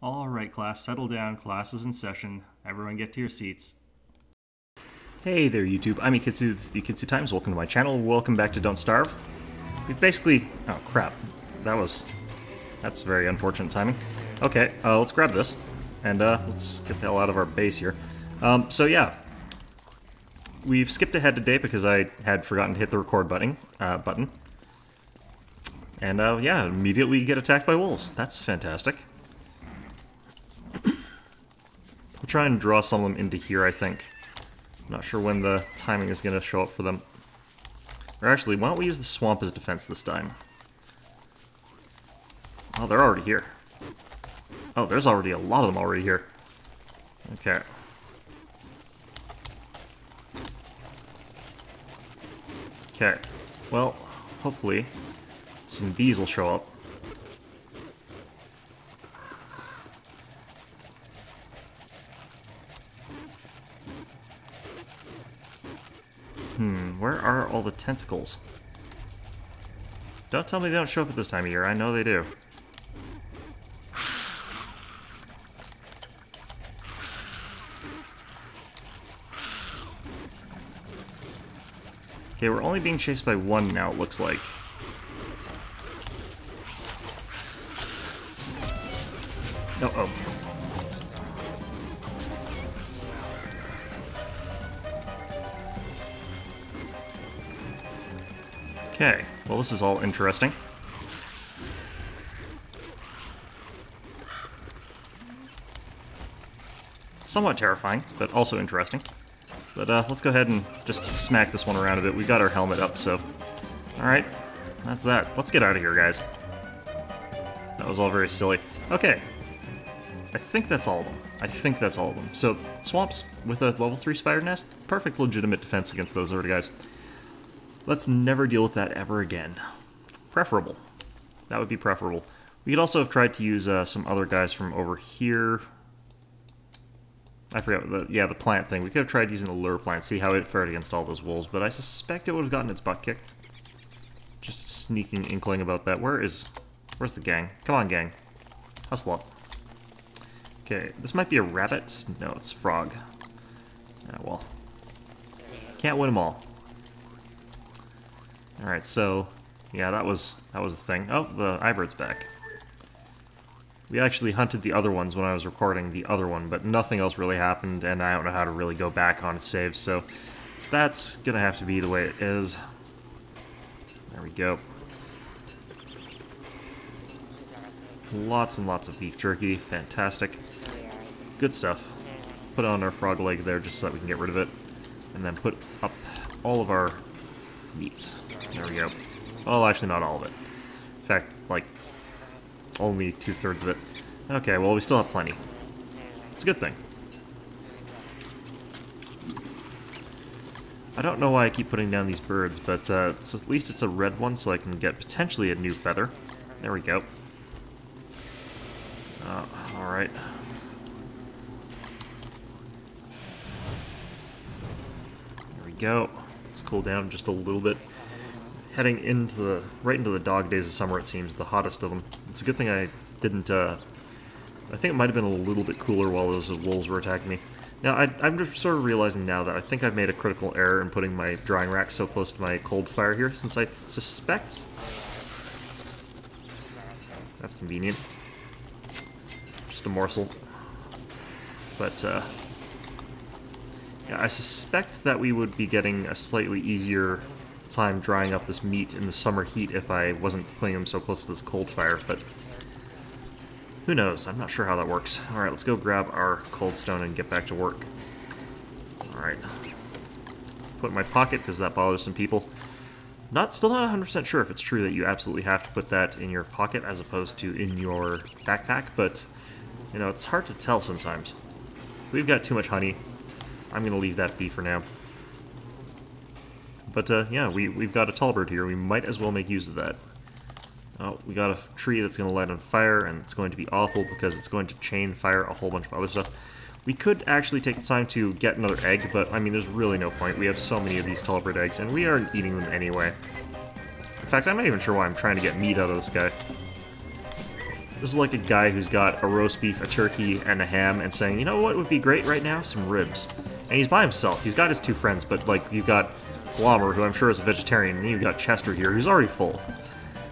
Alright class, settle down, class is in session, everyone get to your seats. Hey there YouTube, I'm Yukitsu, this is the Yukitsu Times, welcome to my channel, welcome back to Don't Starve. We've basically... oh crap, that's very unfortunate timing. Okay, let's grab this, and let's get the hell out of our base here. So yeah, we've skipped ahead today because I had forgotten to hit the record button. And yeah, immediately get attacked by wolves, that's fantastic. We'll try and draw some of them into here, I think. I'm not sure when the timing is going to show up for them. Or actually, why don't we use the swamp as defense this time? Oh, they're already here. Oh, there's already a lot of them already here. Okay. Okay. Well, hopefully some bees will show up. Where are all the tentacles? Don't tell me they don't show up at this time of year, I know they do. Okay, we're only being chased by one now, it looks like. Oh. Okay, well this is all interesting. Somewhat terrifying, but also interesting. But let's go ahead and just smack this one around a bit. We got our helmet up, so... Alright, that's that. Let's get out of here, guys. That was all very silly. Okay. I think that's all of them. So, swamps with a level 3 spider nest, perfect legitimate defense against those sort of guys. Let's never deal with that ever again. Preferable. That would be preferable. We could also have tried to use some other guys from over here. I forgot, the plant thing. We could have tried using the lure plant, see how it fared against all those wolves, but I suspect it would have gotten its butt kicked. Just a sneaking inkling about that. Where's the gang? Come on, gang. Hustle up. Okay, this might be a rabbit. No, it's a frog. Yeah, well. Can't win them all. Alright, so, yeah, that was a thing. Oh, the eyebird's back. We actually hunted the other ones when I was recording the other one, but nothing else really happened, and I don't know how to really go back on a save, so that's gonna have to be the way it is. There we go. Lots and lots of beef jerky, fantastic. Good stuff. Put on our frog leg there just so that we can get rid of it, and then put up all of our meat. There we go. Well, actually not all of it. In fact, like, only 2/3 of it. Okay, well, we still have plenty. It's a good thing. I don't know why I keep putting down these birds, but at least it's a red one, so I can get potentially a new feather. There we go. Alright. There we go. Let's cool down just a little bit. Heading into right into the dog days of summer, it seems, the hottest of them. It's a good thing I didn't, I think it might have been a little bit cooler while those wolves were attacking me. Now, I'm just sort of realizing now that I think I've made a critical error in putting my drying rack so close to my cold fire here, since I suspect... That's convenient. Just a morsel. But, yeah, I suspect that we would be getting a slightly easier time drying up this meat in the summer heat if I wasn't putting them so close to this cold fire, but who knows? I'm not sure how that works. Alright, let's go grab our cold stone and get back to work. Alright. Put it in my pocket because that bothers some people. Still not 100% sure if it's true that you absolutely have to put that in your pocket as opposed to in your backpack, but, you know, it's hard to tell sometimes. We've got too much honey. I'm going to leave that be for now. But, yeah, we've got a tall bird here. We might as well make use of that. Oh, we got a tree that's going to light on fire, and it's going to be awful because it's going to chain fire a whole bunch of other stuff. We could actually take the time to get another egg, but, I mean, there's really no point. We have so many of these tall bird eggs, and we aren't eating them anyway. In fact, I'm not even sure why I'm trying to get meat out of this guy. This is like a guy who's got a roast beef, a turkey, and a ham, and saying, you know what would be great right now? Some ribs. And he's by himself. He's got his two friends, but like you've got Glommer, who I'm sure is a vegetarian, and you've got Chester here, who's already full.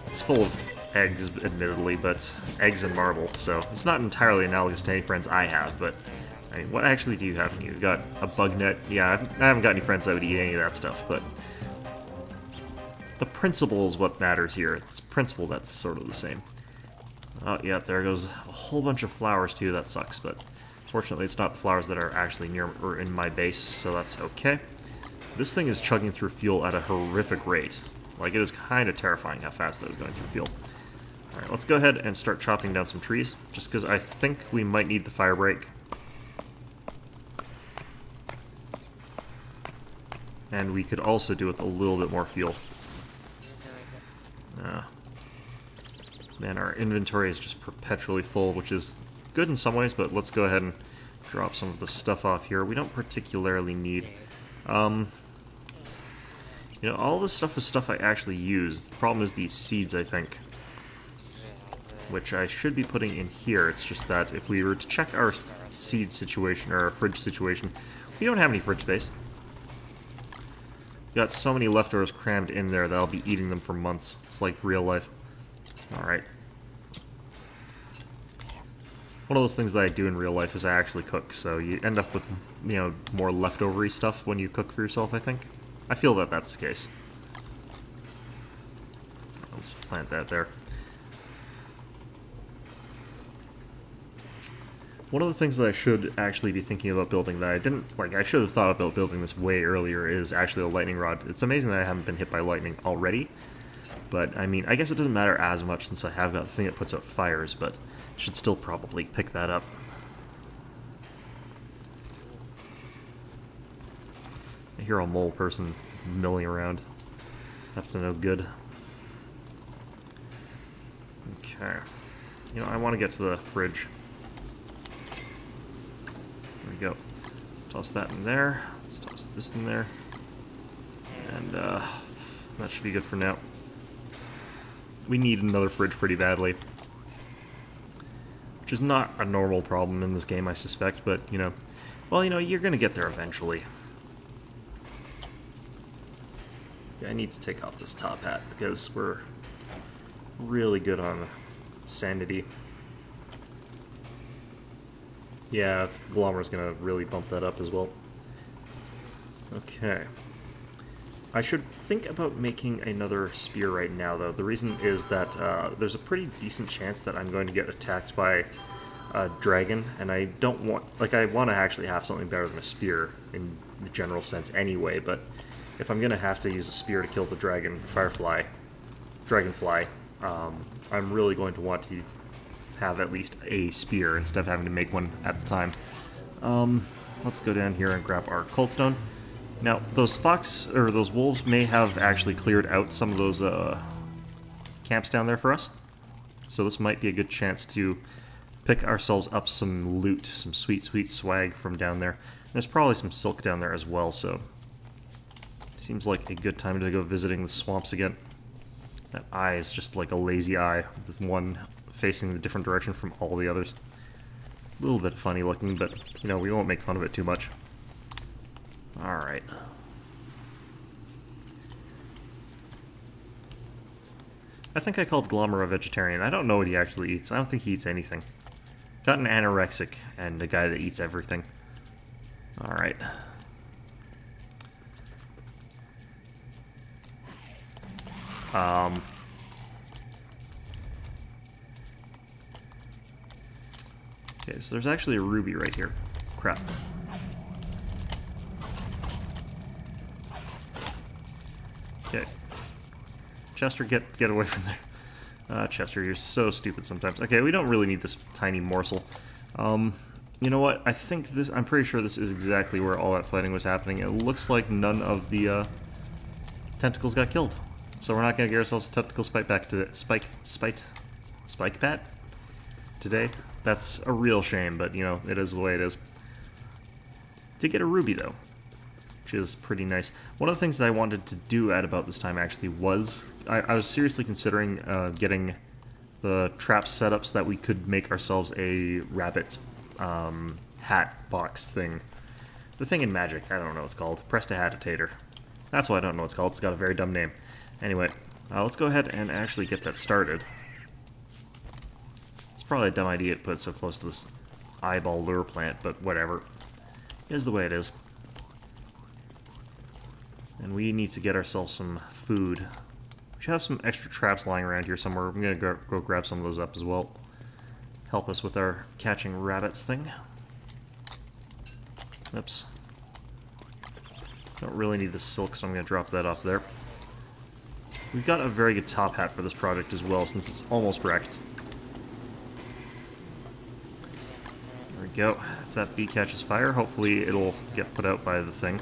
He's full of eggs, admittedly, but eggs and marble, so it's not entirely analogous to any friends I have, but I mean, what actually do you have? You've got a bug net. Yeah, I haven't got any friends that would eat any of that stuff, but the principle is what matters here. It's principle that's sort of the same. Oh, yeah, there goes a whole bunch of flowers, too. That sucks, but fortunately it's not the flowers that are actually near or in my base, so that's okay. This thing is chugging through fuel at a horrific rate. Like, it is kind of terrifying how fast that is going through fuel. Alright, let's go ahead and start chopping down some trees, just because I think we might need the fire break. And we could also do with a little bit more fuel. Man, our inventory is just perpetually full, which is good in some ways, but let's go ahead and drop some of the stuff off here. We don't particularly need... you know, all this stuff is stuff I actually use. The problem is these seeds, I think, which I should be putting in here. It's just that if we were to check our seed situation, or our fridge situation, we don't have any fridge space. Got so many leftovers crammed in there that I'll be eating them for months. It's like real life. Alright. One of those things that I do in real life is I actually cook, so you end up with, you know, more leftovery stuff when you cook for yourself, I think. I feel that that's the case. Let's plant that there. One of the things that I should actually be thinking about building that I didn't, like, I should have thought about building this way earlier is actually a lightning rod. It's amazing that I haven't been hit by lightning already, but, I mean, I guess it doesn't matter as much since I have got the thing that puts out fires, but I should still probably pick that up. I hear a mole person milling around. Up to no good. Okay. You know, I want to get to the fridge. There we go. Toss that in there. Let's toss this in there. And that should be good for now. We need another fridge pretty badly. Which is not a normal problem in this game, I suspect, but, you know, well, you know, you're gonna get there eventually. I need to take off this top hat because we're really good on sanity. Yeah, Glommer's gonna really bump that up as well. Okay. I should think about making another spear right now, though. The reason is that there's a pretty decent chance that I'm going to get attacked by a dragon, and I don't want... Like, I want to actually have something better than a spear in the general sense anyway, but if I'm going to have to use a spear to kill the dragonfly, I'm really going to want to have at least a spear instead of having to make one at the time. Let's go down here and grab our coldstone. Now, those those wolves may have actually cleared out some of those camps down there for us. So this might be a good chance to pick ourselves up some loot, some sweet, sweet swag from down there. And there's probably some silk down there as well, so seems like a good time to go visiting the swamps again. That eye is just like a lazy eye, with one facing the different direction from all the others. A little bit funny looking, but, you know, we won't make fun of it too much. Alright. I think I called Glommer a vegetarian. I don't know what he actually eats. I don't think he eats anything. Got an anorexic and a guy that eats everything. Alright. Okay, so there's actually a ruby right here. Crap. Okay. Chester, get away from there. Chester, you're so stupid sometimes. Okay, we don't really need this tiny morsel. You know what? I think this... I'm pretty sure this is exactly where all that fighting was happening. It looks like none of the tentacles got killed. So we're not going to get ourselves a tentacle spike back to spike bat today. That's a real shame, but, you know, it is the way it is. Did get a ruby, though, which is pretty nice. One of the things that I wanted to do at about this time, actually, was... I was seriously considering getting the trap setup so that we could make ourselves a rabbit hat box thing. The thing in Magic, I don't know what it's called. Prestidigitator. That's why I don't know what it's called. It's got a very dumb name. Anyway, let's go ahead and actually get that started. It's probably a dumb idea to put it so close to this eyeball lure plant, but whatever. It is the way it is. And we need to get ourselves some food. We should have some extra traps lying around here somewhere. I'm going to go grab some of those up as well. Help us with our catching rabbits thing. Oops. Don't really need the silk, so I'm going to drop that off there. We've got a very good top hat for this project as well, since it's almost wrecked. There we go. If that bee catches fire, hopefully it'll get put out by the thing.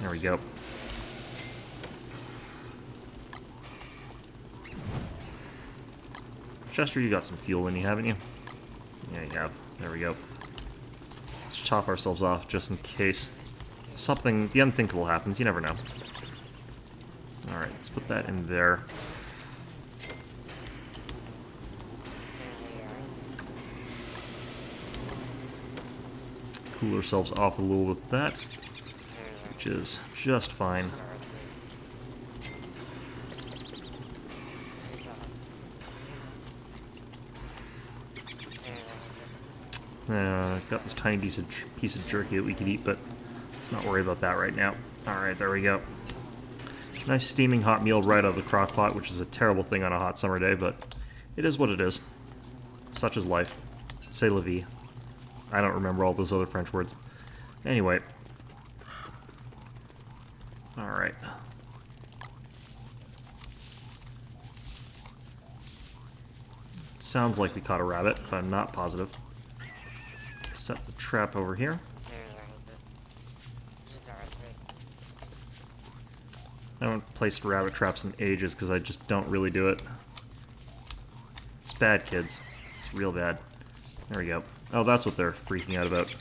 There we go. Chester, you got some fuel in you, haven't you? Yeah, you have. There we go. Let's chop ourselves off just in case something, the unthinkable happens. You never know. Alright, let's put that in there. Cool ourselves off a little with that, which is just fine. Got this tiny piece of jerky that we could eat, but let's not worry about that right now. Alright, there we go. Nice steaming hot meal right out of the crock pot, which is a terrible thing on a hot summer day, but it is what it is. Such is life. C'est la vie. I don't remember all those other French words. Anyway. Alright. Sounds like we caught a rabbit, but I'm not positive. Set the trap over here. I haven't placed rabbit traps in ages because I just don't really do it. It's bad, kids. It's real bad. There we go. Oh, that's what they're freaking out about.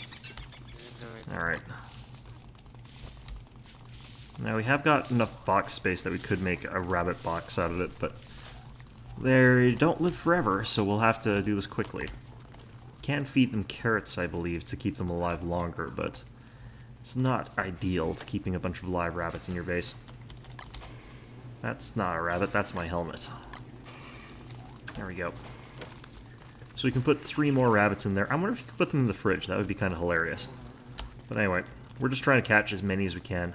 Alright. Now we have got enough box space that we could make a rabbit box out of it, but they don't live forever, so we'll have to do this quickly. Can feed them carrots, I believe, to keep them alive longer, but it's not ideal to keeping a bunch of live rabbits in your base. That's not a rabbit, that's my helmet. There we go. So we can put 3 more rabbits in there. I wonder if you could put them in the fridge. That would be kind of hilarious. But anyway, we're just trying to catch as many as we can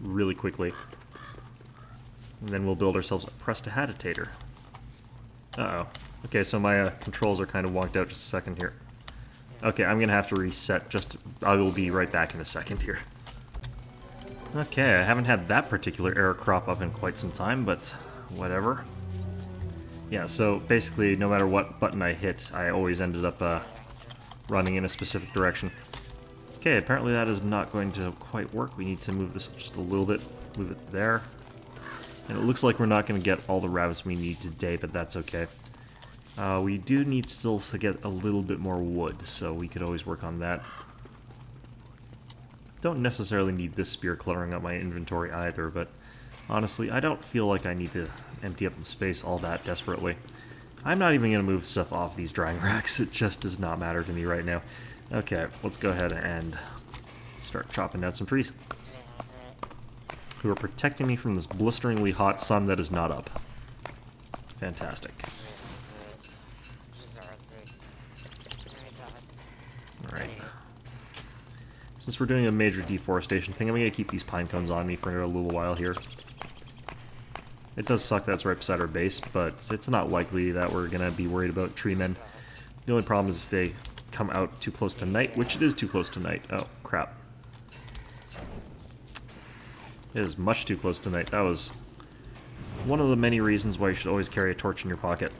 really quickly. And then we'll build ourselves a prestidigitator. Uh-oh. Okay, so my controls are kind of wonked out just a second here. Okay, I'm going to have to reset. I will be right back in a second here. Okay, I haven't had that particular error crop up in quite some time, but whatever. Yeah, so basically, no matter what button I hit, I always ended up running in a specific direction. Okay, apparently that is not going to quite work. We need to move this just a little bit. Move it there. And it looks like we're not going to get all the rabbits we need today, but that's okay. We do need still to get a little bit more wood, so we could always work on that. Don't necessarily need this spear cluttering up my inventory either, but honestly, I don't feel like I need to empty up the space all that desperately. I'm not even going to move stuff off these drying racks. It just does not matter to me right now. Okay, let's go ahead and start chopping down some trees, who are protecting me from this blisteringly hot sun that is not up. Fantastic. Alright. Since we're doing a major deforestation thing, I'm going to keep these pine cones on me for a little while here. It does suck that it's right beside our base, but it's not likely that we're going to be worried about tree men. The only problem is if they come out too close to night, which it is too close to night. Oh, crap. It is much too close to night. That was one of the many reasons why you should always carry a torch in your pocket.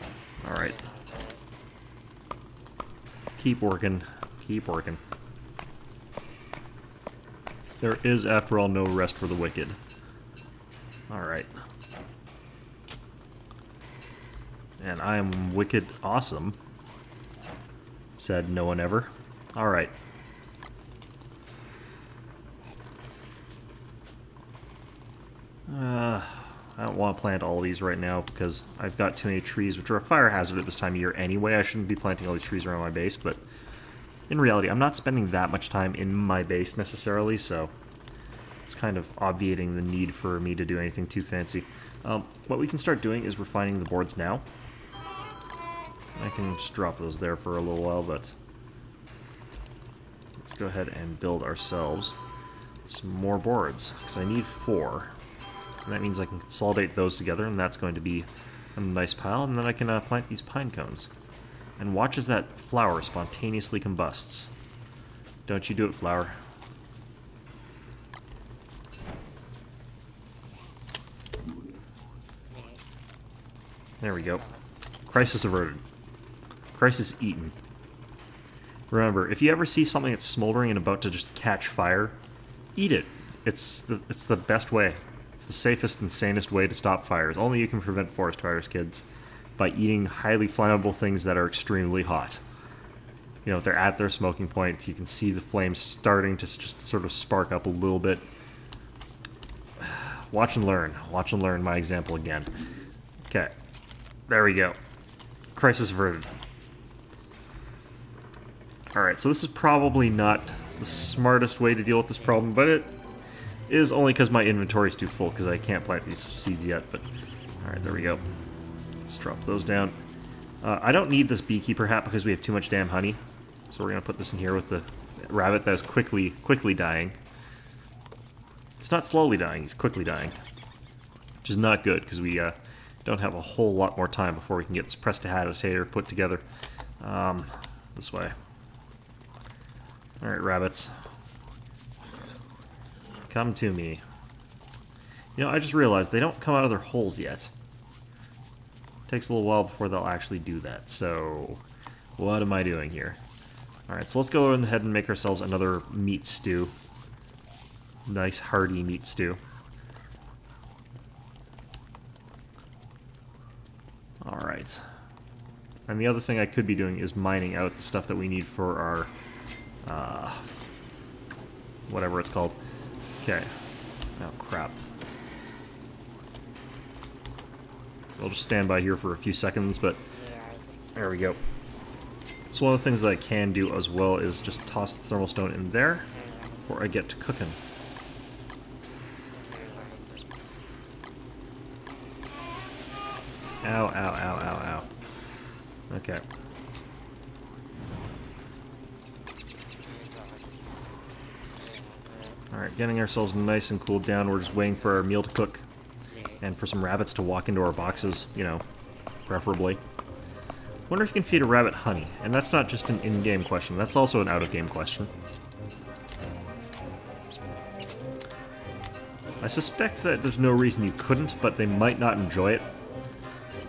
Alright. Keep working. Keep working. There is, after all, no rest for the wicked. Alright. And I am wicked awesome, said no one ever. Alright. I don't want to plant all these right now because I've got too many trees, which are a fire hazard at this time of year anyway. I shouldn't be planting all these trees around my base, but in reality, I'm not spending that much time in my base necessarily, so it's kind of obviating the need for me to do anything too fancy. What we can start doing is refining the boards now. I can just drop those there for a little while, but let's go ahead and build ourselves some more boards, because I need 4. And that means I can consolidate those together, and that's going to be a nice pile, and then I can plant these pine cones. And watch as that flower spontaneously combusts. Don't you do it, flower. There we go. Crisis averted. Crisis eaten. Remember, if you ever see something that's smoldering and about to just catch fire, eat it. It's the best way. It's the safest and sanest way to stop fires. Only you can prevent forest fires, kids, by eating highly flammable things that are extremely hot. You know, if they're at their smoking point, you can see the flames starting to just sort of spark up a little bit. Watch and learn. Watch and learn my example again. Okay. There we go. Crisis averted. Alright, so this is probably not the smartest way to deal with this problem, but it is only because my inventory is too full, because I can't plant these seeds yet, but... Alright, there we go. Let's drop those down. I don't need this beekeeper hat because we have too much damn honey, so we're going to put this in here with the rabbit that is quickly dying. It's not slowly dying, he's quickly dying. Which is not good, because we don't have a whole lot more time before we can get this prestidigitator put together. This way. Alright, rabbits. Come to me. You know, I just realized they don't come out of their holes yet. Takes a little while before they'll actually do that, so what am I doing here? Alright, so let's go ahead and make ourselves another meat stew. Nice hearty meat stew. Alright. And the other thing I could be doing is mining out the stuff that we need for our whatever it's called. Okay. Oh, crap. We'll just stand by here for a few seconds, but there we go. So one of the things that I can do as well is just toss the thermal stone in there before I get to cooking. Ow, ow, ow, ow, ow. Okay. Alright, getting ourselves nice and cooled down. We're just waiting for our meal to cook. And for some rabbits to walk into our boxes, you know, preferably. Wonder if you can feed a rabbit honey. And that's not just an in-game question, that's also an out-of-game question. I suspect that there's no reason you couldn't, but they might not enjoy it.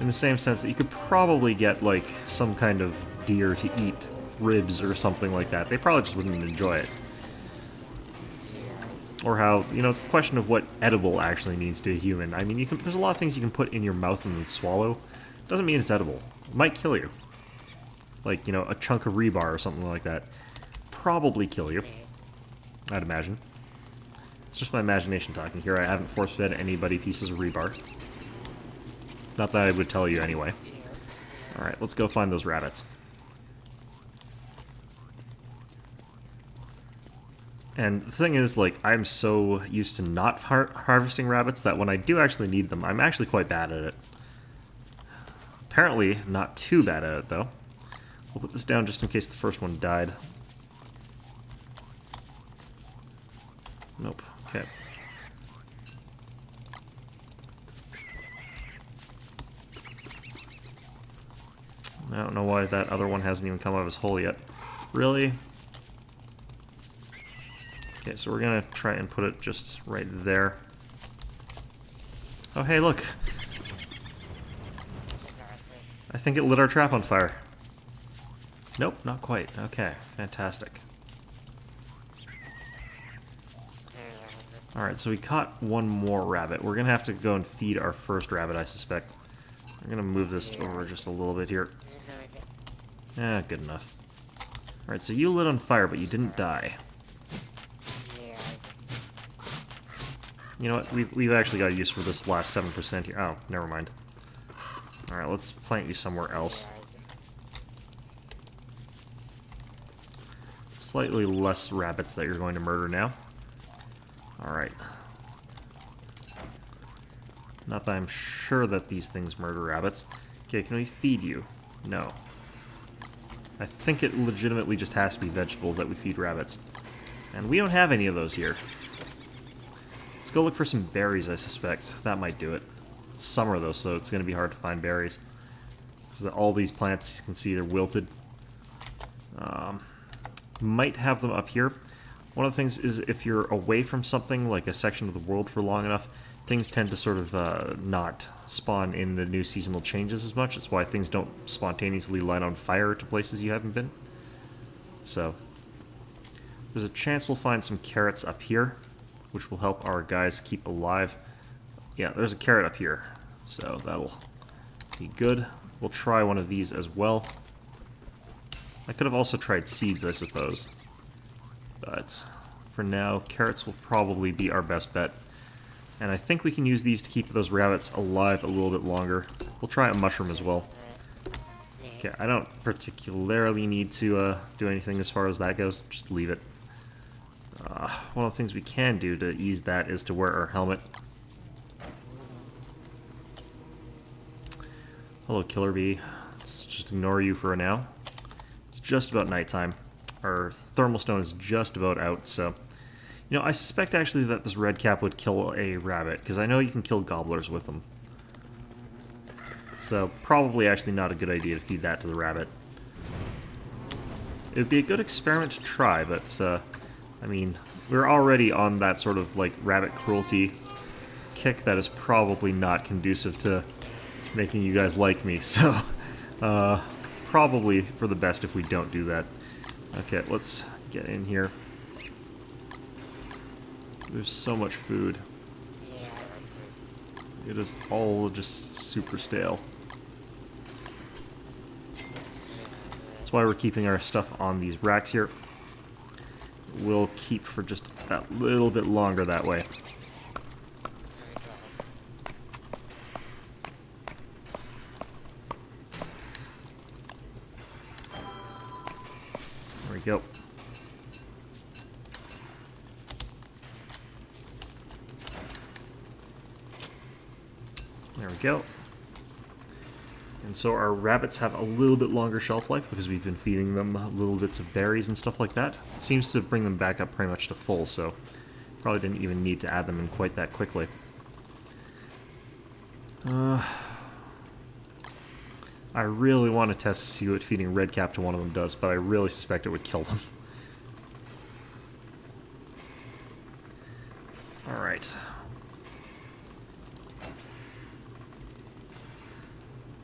In the same sense that you could probably get, like, some kind of deer to eat ribs or something like that. They probably just wouldn't enjoy it. Or how, you know, it's the question of what edible actually means to a human. I mean, there's a lot of things you can put in your mouth and then swallow. Doesn't mean it's edible. It might kill you. Like, you know, a chunk of rebar or something like that. Probably kill you, I'd imagine. It's just my imagination talking here. I haven't force-fed anybody pieces of rebar. Not that I would tell you anyway. Alright, let's go find those rabbits. And the thing is, like, I'm so used to not harvesting rabbits that when I do actually need them, I'm actually quite bad at it. Apparently, not too bad at it, though. We'll put this down just in case the first one died. Nope. Okay. I don't know why that other one hasn't even come out of his hole yet. Really? Okay, so we're gonna try and put it just right there. Oh, hey, look! I think it lit our trap on fire. Nope, not quite. Okay, fantastic. Alright, so we caught one more rabbit. We're gonna have to go and feed our first rabbit, I suspect. We're gonna move this over just a little bit here. Good enough. Alright, so you lit on fire, but you didn't die. You know what? We've actually got use for this last 7% here. Oh, never mind. Alright, let's plant you somewhere else. Slightly less rabbits that you're going to murder now. Alright. Not that I'm sure that these things murder rabbits. Okay, can we feed you? No. I think it legitimately just has to be vegetables that we feed rabbits. And we don't have any of those here. Let's go look for some berries, I suspect. That might do it. It's summer though, so it's going to be hard to find berries. So that all these plants, you can see they're wilted. Might have them up here. One of the things is if you're away from something, like a section of the world for long enough, things tend to sort of not spawn in the new seasonal changes as much. That's why things don't spontaneously light on fire to places you haven't been. So, there's a chance we'll find some carrots up here, which will help our guys keep alive. Yeah, there's a carrot up here, so that'll be good. We'll try one of these as well. I could have also tried seeds, I suppose. But for now, carrots will probably be our best bet. And I think we can use these to keep those rabbits alive a little bit longer. We'll try a mushroom as well. Okay, I don't particularly need to do anything as far as that goes. Just leave it. One of the things we can do to ease that is to wear our helmet. Hello, Killer Bee. Let's just ignore you for now. It's just about nighttime. Our thermal stone is just about out, so... You know, I suspect actually that this red cap would kill a rabbit, because I know you can kill gobblers with them. So, probably actually not a good idea to feed that to the rabbit. It would be a good experiment to try, but, I mean, we're already on that sort of, like, rabbit cruelty kick that is probably not conducive to making you guys like me, so, probably for the best if we don't do that. Okay, let's get in here. There's so much food. It is all just super stale. That's why we're keeping our stuff on these racks here. We'll keep for just that little bit longer that way. There we go. There we go. And so our rabbits have a little bit longer shelf life because we've been feeding them little bits of berries and stuff like that. It seems to bring them back up pretty much to full, so probably didn't even need to add them in quite that quickly. I really want to test to see what feeding red cap to one of them does, but I really suspect it would kill them. Alright.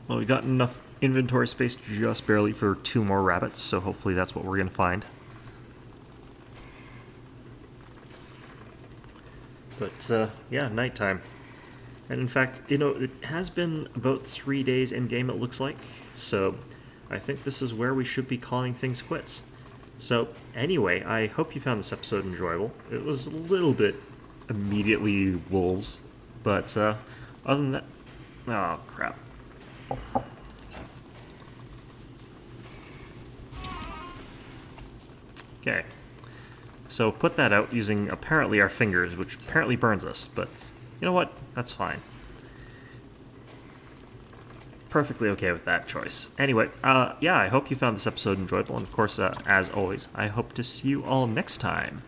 Well, we got enough inventory space just barely for 2 more rabbits, so hopefully that's what we're going to find. But, yeah, nighttime. And in fact, you know, it has been about 3 days in-game, it looks like, so I think this is where we should be calling things quits. So, anyway, I hope you found this episode enjoyable. It was a little bit immediately wolves, but, other than that... Oh, crap. Okay, so put that out using apparently our fingers, which apparently burns us, but you know what? That's fine. Perfectly okay with that choice. Anyway, yeah, I hope you found this episode enjoyable, and of course, as always, I hope to see you all next time.